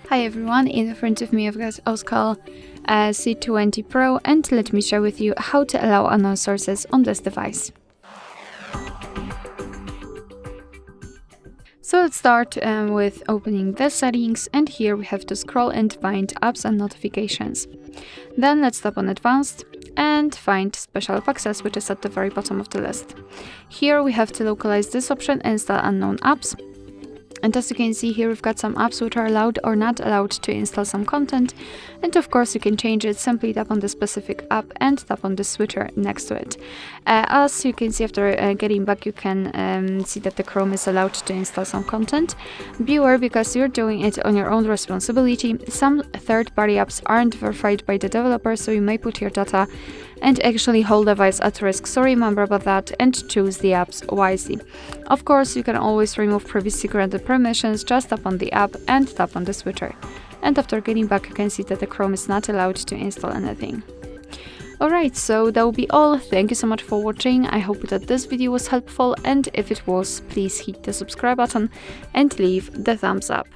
Hi everyone, in front of me I've got OSCAL C20 PRO, and let me share with you how to allow unknown sources on this device. So let's start with opening the settings, and here we have to scroll and find apps and notifications. Then let's tap on advanced and find special access, which is at the very bottom of the list. Here we have to localize this option and install unknown apps. And as you can see here, we've got some apps which are allowed or not allowed to install some content. And of course you can change it, simply tap on the specific app and tap on the switcher next to it. As you can see, after getting back, you can see that the Chrome is allowed to install some content. Beware, because you're doing it on your own responsibility. Some third-party apps aren't verified by the developer, so you may put your data and actually whole device at risk, so remember about that and choose the apps wisely. Of course, you can always remove previously granted permissions, just tap on the app and tap on the switcher. And after getting back, you can see that the Chrome is not allowed to install anything. Alright, so that will be all. Thank you so much for watching. I hope that this video was helpful, and if it was, please hit the subscribe button and leave the thumbs up.